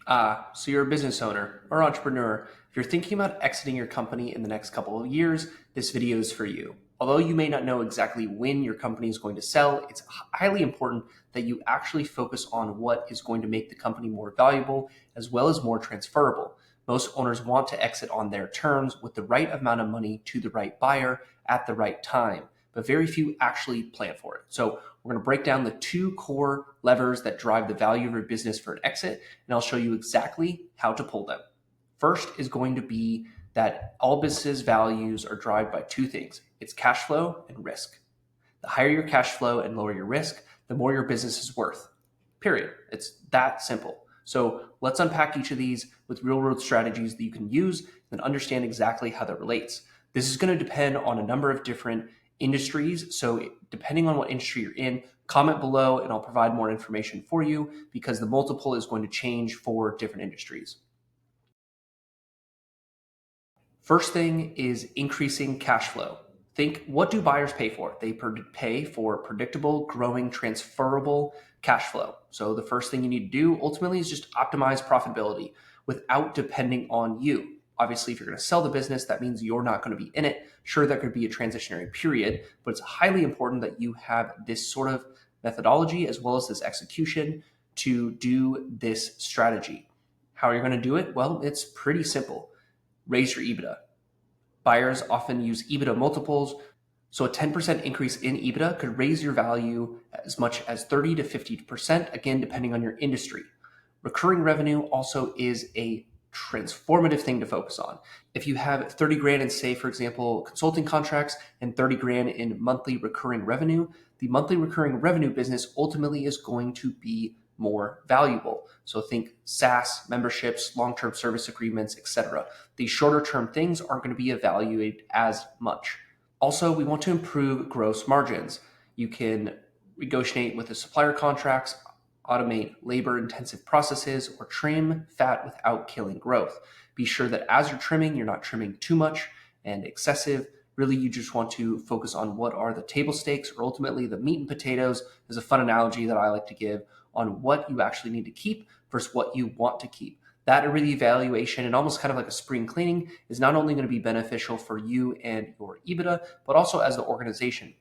So you're a business owner or entrepreneur. If you're thinking about exiting your company in the next couple of years, this video is for you. Although you may not know exactly when your company is going to sell, it's highly important that you actually focus on what is going to make the company more valuable as well as more transferable. Most owners want to exit on their terms with the right amount of money to the right buyer at the right time, but very few actually plan for it. So we're going to break down the two core levers that drive the value of your business for an exit, and I'll show you exactly how to pull them. First is going to be that all business values are driven by two things. It's cash flow and risk. The higher your cash flow and lower your risk, the more your business is worth. Period. It's that simple. So let's unpack each of these with real world strategies that you can use and understand exactly how that relates. This is going to depend on a number of different industries. So depending on what industry you're in, comment below and I'll provide more information for you because the multiple is going to change for different industries. First thing is increasing cash flow. Think, what do buyers pay for? They pay for predictable, growing, transferable cash flow. So the first thing you need to do ultimately is just optimize profitability without depending on you. Obviously, if you're going to sell the business, that means you're not going to be in it. Sure, there could be a transitionary period, but it's highly important that you have this sort of methodology as well as this execution to do this strategy. How are you going to do it? Well, it's pretty simple. Raise your EBITDA. Buyers often use EBITDA multiples, so a 10% increase in EBITDA could raise your value as much as 30 to 50%, again, depending on your industry. Recurring revenue also is a transformative thing to focus on. If you have 30 grand in, say, for example, consulting contracts and 30 grand in monthly recurring revenue, the monthly recurring revenue business ultimately is going to be more valuable. So think SaaS, memberships, long-term service agreements, etc. These shorter-term things aren't going to be evaluated as much. Also, we want to improve gross margins. You can negotiate with the supplier contracts, automate labor-intensive processes, or trim fat without killing growth. Be sure that as you're trimming, you're not trimming too much and excessive. Really, you just want to focus on what are the table stakes, or ultimately the meat and potatoes is a fun analogy that I like to give on what you actually need to keep versus what you want to keep. That reevaluation and almost kind of like a spring cleaning is not only going to be beneficial for you and your EBITDA, but also as the organization.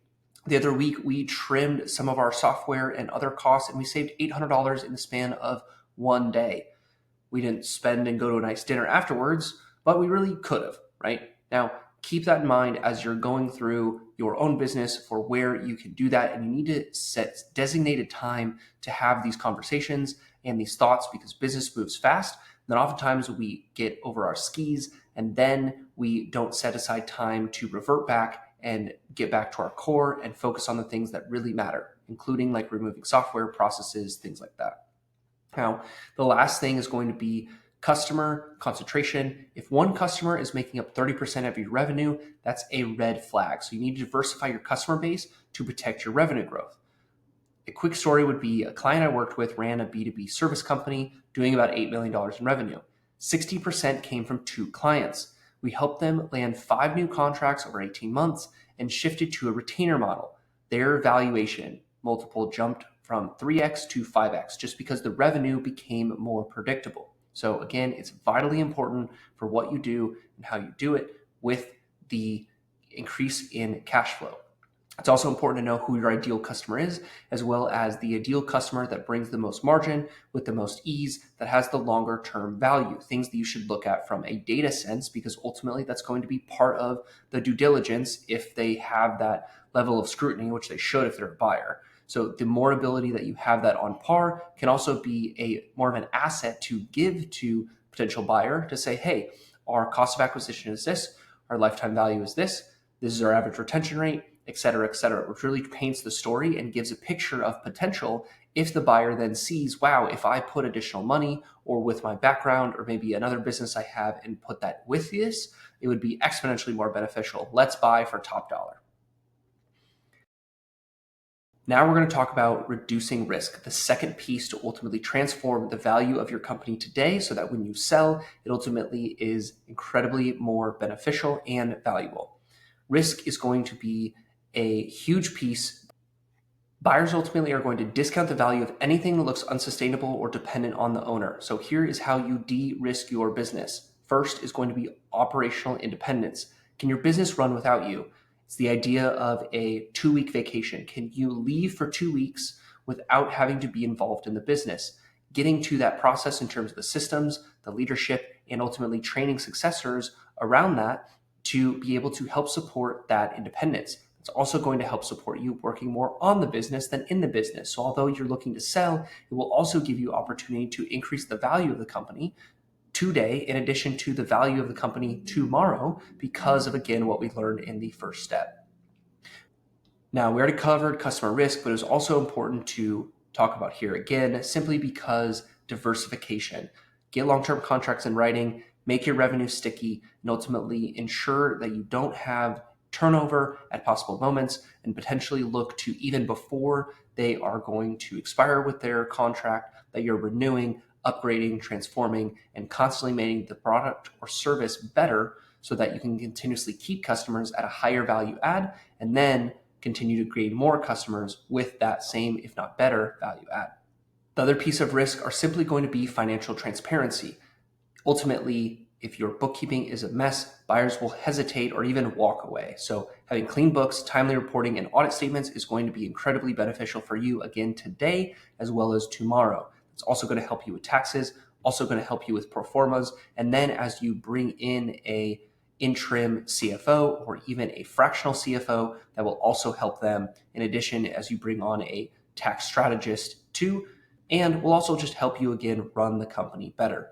The other week, we trimmed some of our software and other costs, and we saved $800 in the span of one day. We didn't spend and go to a nice dinner afterwards, but we really could have, right? Now, keep that in mind as you're going through your own business for where you can do that. And you need to set designated time to have these conversations and these thoughts because business moves fast. And then oftentimes we get over our skis and then we don't set aside time to revert back and get back to our core and focus on the things that really matter, including like removing software processes, things like that. Now, the last thing is going to be customer concentration. If one customer is making up 30% of your revenue, that's a red flag. So you need to diversify your customer base to protect your revenue growth. A quick story would be a client I worked with ran a B2B service company doing about $8 million in revenue. 60% came from 2 clients. We helped them land 5 new contracts over 18 months and shifted to a retainer model. Their valuation multiple jumped from 3x to 5x just because the revenue became more predictable. So again, it's vitally important for what you do and how you do it with the increase in cash flow. It's also important to know who your ideal customer is, as well as the ideal customer that brings the most margin with the most ease, that has the longer term value, things that you should look at from a data sense, because ultimately that's going to be part of the due diligence if they have that level of scrutiny, which they should if they're a buyer. So the more ability that you have that on par can also be a more of an asset to give to potential buyer to say, hey, our cost of acquisition is this, our lifetime value is this is our average retention rate, et cetera, which really paints the story and gives a picture of potential if the buyer then sees, wow, if I put additional money or with my background or maybe another business I have and put that with this, it would be exponentially more beneficial. Let's buy for top dollar. Now we're going to talk about reducing risk, the second piece to ultimately transform the value of your company today so that when you sell, it ultimately is incredibly more beneficial and valuable. Risk is going to be a huge piece. Buyers ultimately are going to discount the value of anything that looks unsustainable or dependent on the owner. So here is how you de-risk your business. First is going to be operational independence. Can your business run without you? It's the idea of a 2-week vacation. Can you leave for 2 weeks without having to be involved in the business? Getting to that process in terms of the systems, the leadership, and ultimately training successors around that to be able to help support that independence. It's also going to help support you working more on the business than in the business. So although you're looking to sell, it will also give you opportunity to increase the value of the company today in addition to the value of the company tomorrow because of, again, what we learned in the first step. Now, we already covered customer risk, but it was also important to talk about here again, simply because diversification. Get long-term contracts in writing, make your revenue sticky, and ultimately ensure that you don't have turnover at possible moments and potentially look to, even before they are going to expire with their contract, that you're renewing, upgrading, transforming, and constantly making the product or service better so that you can continuously keep customers at a higher value add and then continue to gain more customers with that same, if not better, value add. The other piece of risk are simply going to be financial transparency. Ultimately, if your bookkeeping is a mess, buyers will hesitate or even walk away. So having clean books, timely reporting, and audit statements is going to be incredibly beneficial for you again today as well as tomorrow. It's also going to help you with taxes, also going to help you with pro formas. And then as you bring in a interim CFO or even a fractional CFO, that will also help them, in addition as you bring on a tax strategist too, and will also just help you again run the company better.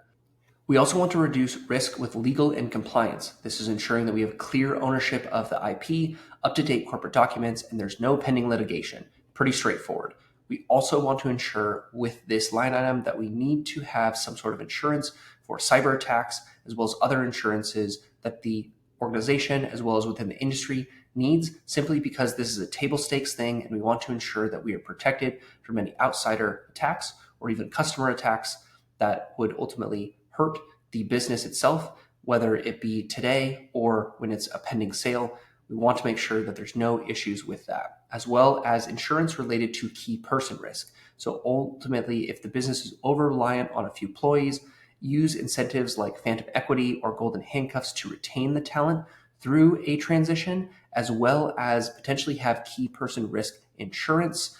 We also want to reduce risk with legal and compliance. This is ensuring that we have clear ownership of the IP, up-to-date corporate documents, and there's no pending litigation. Pretty straightforward. We also want to ensure with this line item that we need to have some sort of insurance for cyber attacks, as well as other insurances that the organization, as well as within the industry, needs, simply because this is a table stakes thing, and we want to ensure that we are protected from any outsider attacks or even customer attacks that would ultimately hurt the business itself, whether it be today or when it's a pending sale. We want to make sure that there's no issues with that, as well as insurance related to key person risk. So ultimately, if the business is over reliant on a few employees, use incentives like phantom equity or golden handcuffs to retain the talent through a transition, as well as potentially have key person risk insurance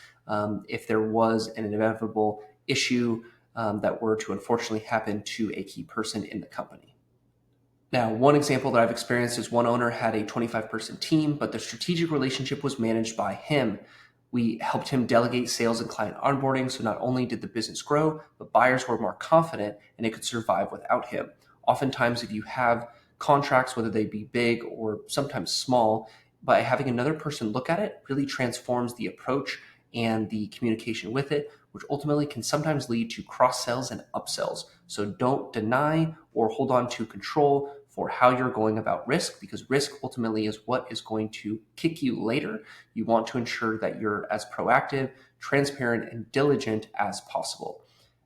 if there was an inevitable issue that were to unfortunately happen to a key person in the company. Now, one example that I've experienced is one owner had a 25-person team, but the strategic relationship was managed by him. We helped him delegate sales and client onboarding, so not only did the business grow, but buyers were more confident and it could survive without him. Oftentimes, if you have contracts, whether they be big or sometimes small, by having another person look at it really transforms the approach and the communication with it, which ultimately can sometimes lead to cross sells and upsells. So don't deny or hold on to control for how you're going about risk, because risk ultimately is what is going to kick you later. You want to ensure that you're as proactive, transparent, and diligent as possible.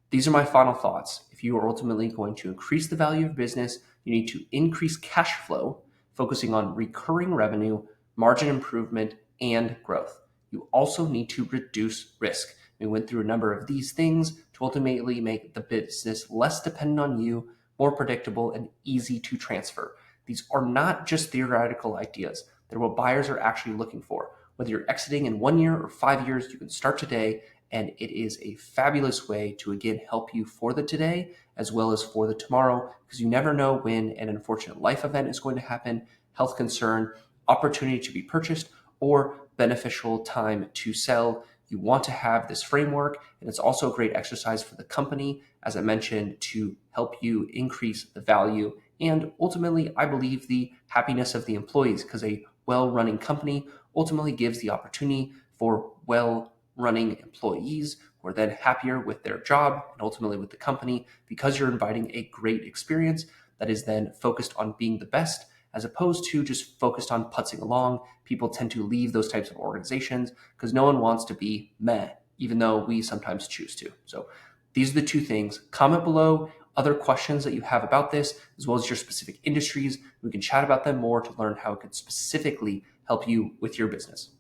These are my final thoughts. If you are ultimately going to increase the value of business, you need to increase cash flow, focusing on recurring revenue, margin improvement, and growth. You also need to reduce risk. We went through a number of these things to ultimately make the business less dependent on you, more predictable, and easy to transfer. These are not just theoretical ideas. They're what buyers are actually looking for. Whether you're exiting in 1 year or 5 years, you can start today, and it is a fabulous way to, again, help you for the today as well as for the tomorrow, because you never know when an unfortunate life event is going to happen, health concern, opportunity to be purchased, or beneficial time to sell. You want to have this framework, and it's also a great exercise for the company, as I mentioned, to help you increase the value and ultimately, I believe, the happiness of the employees, because a well-running company ultimately gives the opportunity for well-running employees who are then happier with their job and ultimately with the company, because you're inviting a great experience that is then focused on being the best as opposed to just focused on putzing along. People tend to leave those types of organizations because no one wants to be meh, even though we sometimes choose to. So these are the two things. Comment below other questions that you have about this, as well as your specific industries. We can chat about them more to learn how it could specifically help you with your business.